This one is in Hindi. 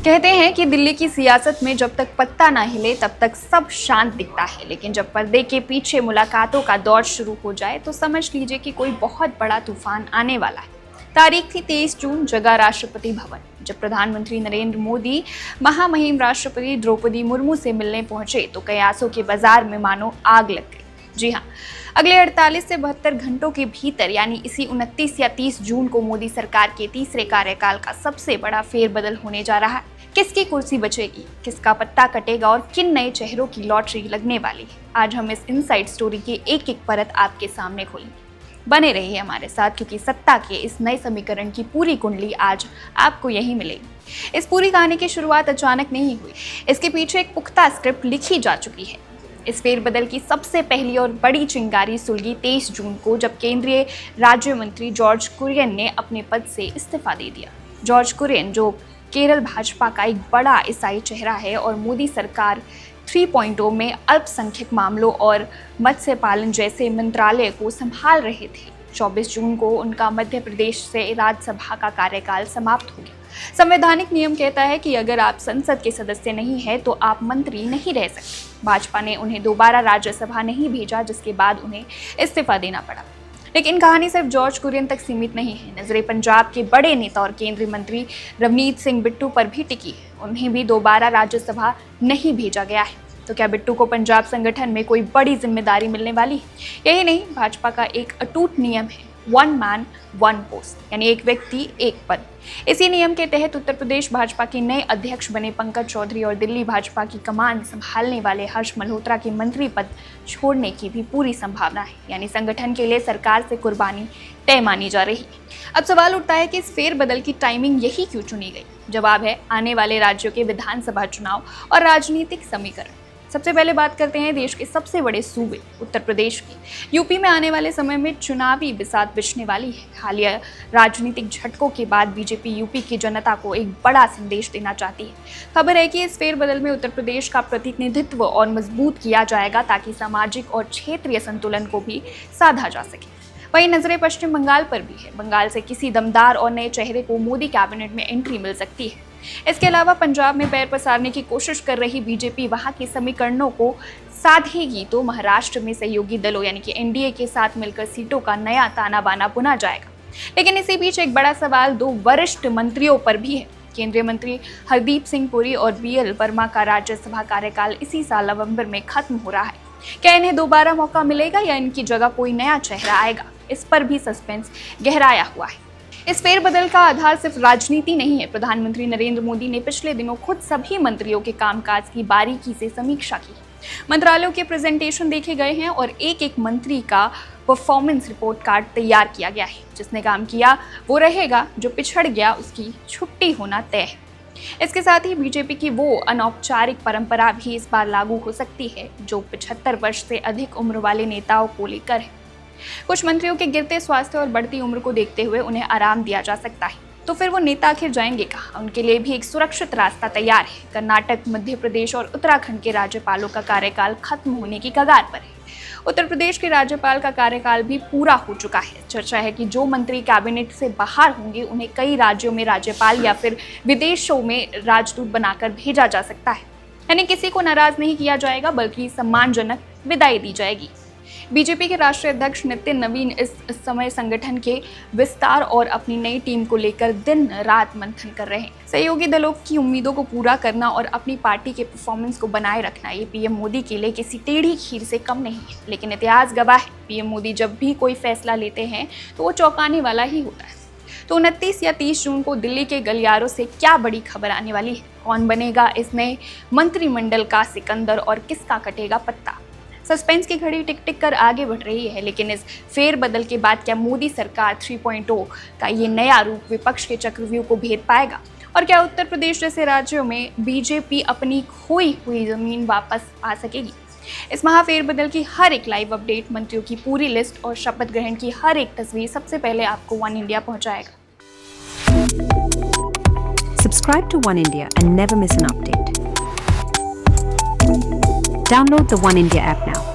कहते हैं कि दिल्ली की सियासत में जब तक पत्ता ना हिले तब तक सब शांत दिखता है, लेकिन जब पर्दे के पीछे मुलाकातों का दौर शुरू हो जाए तो समझ लीजिए कि कोई बहुत बड़ा तूफान आने वाला है। तारीख थी 23 जून, जगह राष्ट्रपति भवन। जब प्रधानमंत्री नरेंद्र मोदी महामहिम राष्ट्रपति द्रौपदी मुर्मू से मिलने पहुंचे तो कयासों के बाजार में मानो आग लग गई। जी हाँ, अगले 48 से 72 घंटों के भीतर यानी इसी 29 या 30 जून को मोदी सरकार के तीसरे कार्यकाल का सबसे बड़ा फेरबदल होने जा रहा है। किसकी कुर्सी बचेगी, किसका पत्ता कटेगा और किन नए चेहरों की लॉटरी लगने वाली है, आज हम इस इनसाइड स्टोरी की एक एक परत आपके सामने खोलेंगे। बने रहिए हमारे साथ, क्योंकि सत्ता के इस नए समीकरण की पूरी कुंडली आज आपको यही मिलेगी। इस पूरी कहानी की शुरुआत अचानक नहीं हुई, इसके पीछे एक पुख्ता स्क्रिप्ट लिखी जा चुकी है। इस फेरबदल की सबसे पहली और बड़ी चिंगारी सुलगी 23 जून को, जब केंद्रीय राज्य मंत्री जॉर्ज कुरियन ने अपने पद से इस्तीफा दे दिया। जॉर्ज कुरियन, जो केरल भाजपा का एक बड़ा ईसाई चेहरा है और मोदी सरकार 3.0 में अल्पसंख्यक मामलों और मत्स्य पालन जैसे मंत्रालय को संभाल रहे थे, 24 जून को उनका मध्य प्रदेश से राज्यसभा का कार्यकाल समाप्त हो गया। संवैधानिक नियम कहता है कि अगर आप संसद के सदस्य नहीं हैं तो आप मंत्री नहीं रह सकते। भाजपा ने उन्हें दोबारा राज्यसभा नहीं भेजा, जिसके बाद उन्हें इस्तीफा देना पड़ा। लेकिन कहानी सिर्फ जॉर्ज कुरियन तक सीमित नहीं है। नजरें पंजाब के बड़े नेता और केंद्रीय मंत्री रवनीत सिंह बिट्टू पर भी टिकी है। उन्हें भी दोबारा राज्यसभा नहीं भेजा गया है। तो क्या बिट्टू को पंजाब संगठन में कोई बड़ी जिम्मेदारी मिलने वाली है? यही नहीं, भाजपा का एक अटूट नियम है, 1 मैन 1 पोस्ट, यानी एक व्यक्ति एक पद। इसी नियम के तहत उत्तर प्रदेश भाजपा के नए अध्यक्ष बने पंकज चौधरी और दिल्ली भाजपा की कमान संभालने वाले हर्ष मल्होत्रा के मंत्री पद छोड़ने की भी पूरी संभावना है, यानी संगठन के लिए सरकार से कुर्बानी तय मानी जा रही है। अब सवाल उठता है कि इस फेरबदल की टाइमिंग यही क्यों चुनी गई? जवाब है आने वाले राज्यों के विधानसभा चुनाव और राजनीतिक समीकरण। सबसे पहले बात करते हैं देश के सबसे बड़े सूबे उत्तर प्रदेश की। यूपी में आने वाले समय में चुनावी बिसात बिछने वाली है। हालिया राजनीतिक झटकों के बाद बीजेपी यूपी की जनता को एक बड़ा संदेश देना चाहती है। खबर है कि इस फेरबदल में उत्तर प्रदेश का प्रतिनिधित्व और मजबूत किया जाएगा, ताकि सामाजिक और क्षेत्रीय संतुलन को भी साधा जा सके। वहीं नजरें पश्चिम बंगाल पर भी है। बंगाल से किसी दमदार और नए चेहरे को मोदी कैबिनेट में एंट्री मिल सकती है। इसके अलावा पंजाब में पैर पसारने की कोशिश कर रही बीजेपी वहां के समीकरणों को साधेगी तो महाराष्ट्र में सहयोगी दलों यानी कि एनडीए के साथ मिलकर सीटों का नया ताना बाना बुना जाएगा। लेकिन इसी बीच एक बड़ा सवाल 2 वरिष्ठ मंत्रियों पर भी है। केंद्रीय मंत्री हरदीप सिंह पुरी और बीएल वर्मा का राज्यसभा कार्यकाल इसी साल नवंबर में खत्म हो रहा है। क्या इन्हें दोबारा मौका मिलेगा या इनकी जगह कोई नया चेहरा आएगा? इस पर भी सस्पेंस गहराया हुआ है। इस फेरबदल का आधार सिर्फ राजनीति नहीं है। प्रधानमंत्री नरेंद्र मोदी ने पिछले दिनों खुद सभी मंत्रियों के कामकाज की बारीकी से समीक्षा की। मंत्रालयों के प्रेजेंटेशन देखे गए हैं और एक एक मंत्री का परफॉर्मेंस रिपोर्ट कार्ड तैयार किया गया है। जिसने काम किया वो रहेगा, जो पिछड़ गया उसकी छुट्टी होना तय है। इसके साथ ही बीजेपी की वो अनौपचारिक परंपरा भी इस बार लागू हो सकती है जो 75 वर्ष से अधिक उम्र वाले नेताओं को लेकर है। कुछ मंत्रियों के गिरते स्वास्थ्य और बढ़ती उम्र को देखते हुए उन्हें आराम दिया जा सकता है। तो फिर वो नेता आखिर जाएंगे कहाँ? उनके लिए भी एक सुरक्षित रास्ता तैयार है। कर्नाटक, मध्य प्रदेश और उत्तराखंड के राज्यपालों का कार्यकाल खत्म होने की कगार पर है। उत्तर प्रदेश के राज्यपाल का कार्यकाल भी पूरा हो चुका है। चर्चा है कि जो मंत्री कैबिनेट से बाहर होंगे उन्हें कई राज्यों में राज्यपाल या फिर विदेशों में राजदूत बनाकर भेजा जा सकता है। यानी किसी को नाराज नहीं किया जाएगा, बल्कि सम्मानजनक विदाई दी जाएगी। बीजेपी के राष्ट्रीय अध्यक्ष नितिन नवीन इस समय संगठन के विस्तार और अपनी नई टीम को लेकर दिन रात मंथन कर रहे हैं। सहयोगी दलों की उम्मीदों को पूरा करना और अपनी पार्टी के परफॉर्मेंस को बनाए रखना, ये पीएम मोदी के लिए किसी टेढ़ी खीर से कम नहीं है। लेकिन इतिहास गवाह है, पीएम मोदी जब भी कोई फैसला लेते हैं तो वो चौंकाने वाला ही होता है। तो 29 या 30 जून को दिल्ली के गलियारों से क्या बड़ी खबर आने वाली है? कौन बनेगा इस नए मंत्रिमंडल का सिकंदर और किसका कटेगा पत्ता? सस्पेंस की घड़ी टिक टिक कर आगे बढ़ रही है। लेकिन इस फेरबदल के बाद क्या मोदी सरकार 3.0 का ये नया रूप विपक्ष के चक्रव्यूह को भेद पाएगा? और क्या उत्तर प्रदेश जैसे राज्यों में बीजेपी अपनी खोई हुई जमीन वापस पा सकेगी? इस महाफेरबदल की हर एक लाइव अपडेट, मंत्रियों की पूरी लिस्ट और शपथ ग्रहण की हर एक तस्वीर सबसे पहले आपको वन इंडिया पहुंचाएगा। Subscribe to One India and never miss an update. Download the One India app now.